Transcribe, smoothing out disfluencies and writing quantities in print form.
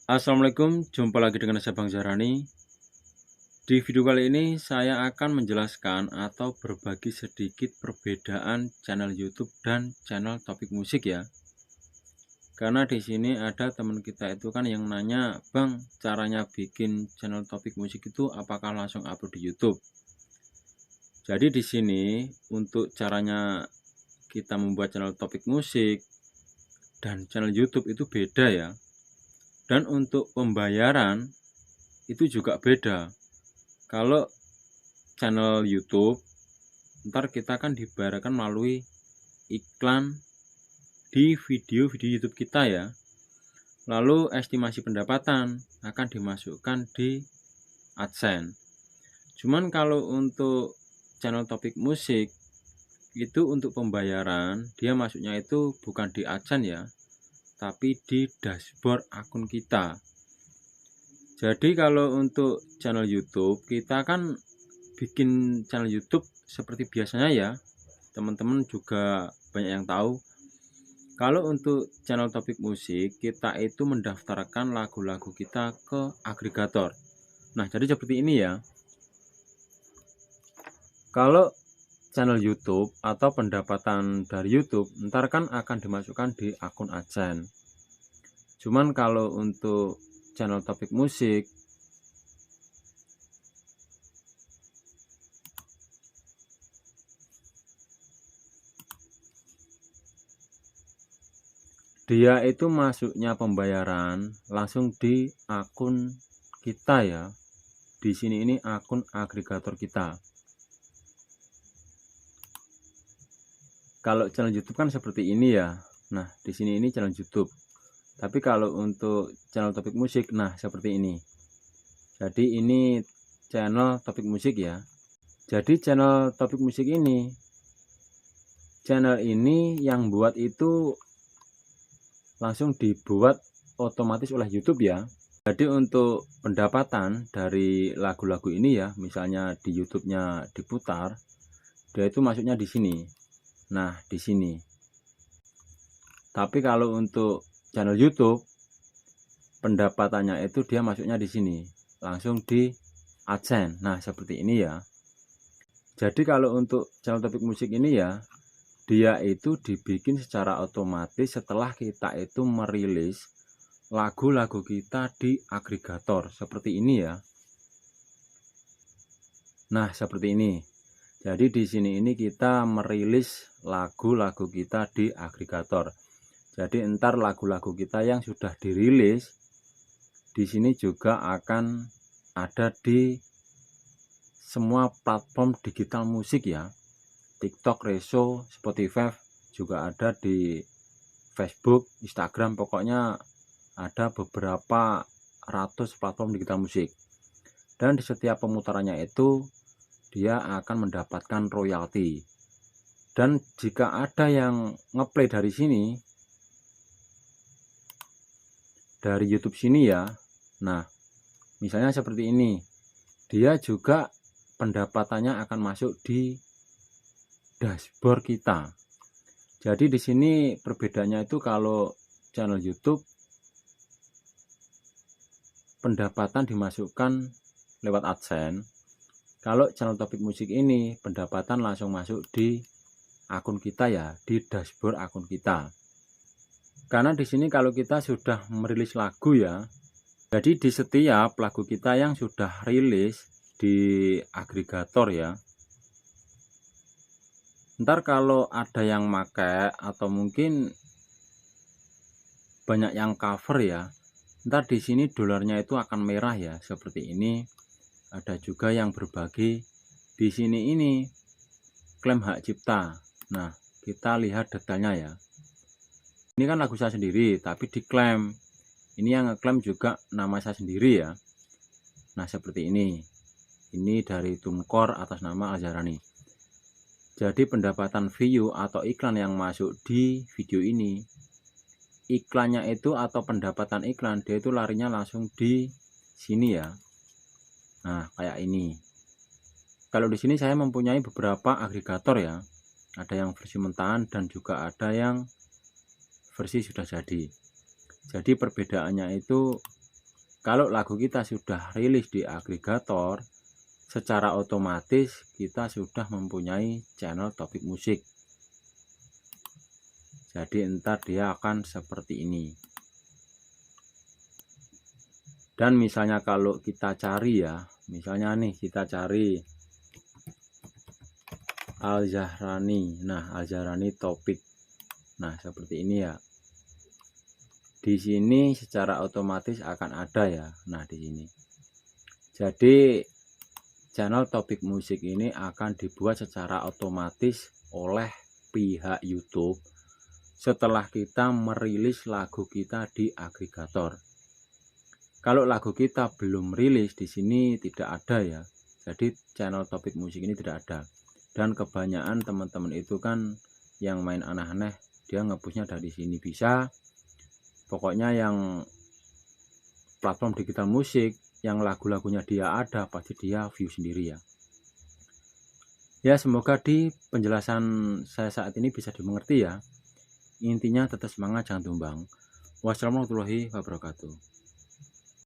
Assalamualaikum, jumpa lagi dengan saya Bang Zahrani. Di video kali ini saya akan menjelaskan atau berbagi sedikit perbedaan channel YouTube dan channel topik musik ya. Karena di sini ada teman kita itu kan yang nanya, "Bang, caranya bikin channel topik musik itu apakah langsung upload di YouTube?" Jadi di sini untuk caranya kita membuat channel topik musik dan channel YouTube itu beda ya. Dan untuk pembayaran itu juga beda. Kalau channel YouTube, ntar kita kan dibayarkan melalui iklan di video-video YouTube kita ya. Lalu estimasi pendapatan akan dimasukkan di AdSense. Cuman kalau untuk channel topik musik, itu untuk pembayaran, dia masuknya itu bukan di AdSense ya, tapi di dashboard akun kita. Jadi kalau untuk channel YouTube, kita kan bikin channel YouTube seperti biasanya ya. Teman-teman juga banyak yang tahu. Kalau untuk channel topik musik, kita itu mendaftarkan lagu-lagu kita ke agregator. Nah, jadi seperti ini ya. Kalau channel YouTube atau pendapatan dari YouTube, ntar kan akan dimasukkan di akun AdSense. Cuman kalau untuk channel topik musik, dia itu masuknya pembayaran langsung di akun kita ya. Di sini ini akun agregator kita. Kalau channel YouTube kan seperti ini ya. Nah, di sini ini channel YouTube. Tapi kalau untuk channel topik musik, nah seperti ini. Jadi ini channel topik musik ya. Jadi channel topik musik ini, channel ini yang buat itu langsung dibuat otomatis oleh YouTube ya. Jadi untuk pendapatan dari lagu-lagu ini ya, misalnya di YouTube-nya diputar, dia itu masuknya di sini. Nah, di sini. Tapi kalau untuk channel YouTube, pendapatannya itu dia masuknya di sini, langsung di AdSense. Nah, seperti ini ya. Jadi kalau untuk channel topik musik ini ya, dia itu dibikin secara otomatis setelah kita itu merilis lagu-lagu kita di agregator seperti ini ya. Nah, seperti ini. Jadi di sini ini kita merilis lagu-lagu kita di agregator. Jadi entar lagu-lagu kita yang sudah dirilis di sini juga akan ada di semua platform digital musik ya. TikTok, Reso, Spotify, juga ada di Facebook, Instagram, pokoknya ada beberapa ratus platform digital musik. Dan di setiap pemutarannya itu dia akan mendapatkan royalti. Dan jika ada yang ngeplay dari sini, dari YouTube sini ya, nah misalnya seperti ini, dia juga pendapatannya akan masuk di dashboard kita. Jadi di sini perbedaannya itu kalau channel YouTube pendapatan dimasukkan lewat AdSense. Kalau channel topik musik ini pendapatan langsung masuk di akun kita ya, di dashboard akun kita. Karena di sini kalau kita sudah merilis lagu ya, jadi di setiap lagu kita yang sudah rilis di agregator ya, ntar kalau ada yang pakai atau mungkin banyak yang cover ya, ntar di sini dolarnya itu akan merah ya, seperti ini. Ada juga yang berbagi di sini ini klaim hak cipta. Nah, kita lihat detailnya ya. Ini kan lagu saya sendiri tapi diklaim. Ini yang ngeklaim juga nama saya sendiri ya. Nah, seperti ini. Ini dari Tumkor atas nama Al-Zahrani. Jadi pendapatan view atau iklan yang masuk di video ini, iklannya itu atau pendapatan iklan dia itu larinya langsung di sini ya. Nah, kayak ini. Kalau di sini saya mempunyai beberapa agregator ya. Ada yang versi mentahan dan juga ada yang versi sudah jadi. Jadi perbedaannya itu kalau lagu kita sudah rilis di agregator, secara otomatis kita sudah mempunyai channel topik musik. Jadi ntar dia akan seperti ini. Dan misalnya kalau kita cari ya, misalnya nih kita cari Al-Zahrani. Nah, Al-Zahrani topik. Nah, seperti ini ya. Di sini secara otomatis akan ada ya. Nah, di sini. Jadi channel topik musik ini akan dibuat secara otomatis oleh pihak YouTube setelah kita merilis lagu kita di agregator. Kalau lagu kita belum rilis, di sini tidak ada ya. Jadi channel topik musik ini tidak ada. Dan kebanyakan teman-teman itu kan yang main aneh-aneh, dia ngepushnya dari sini bisa. Pokoknya yang platform digital musik, yang lagu-lagunya dia ada, pasti dia view sendiri ya. Ya, semoga di penjelasan saya saat ini bisa dimengerti ya. Intinya tetap semangat, jangan tumbang. Wassalamualaikum warahmatullahi wabarakatuh.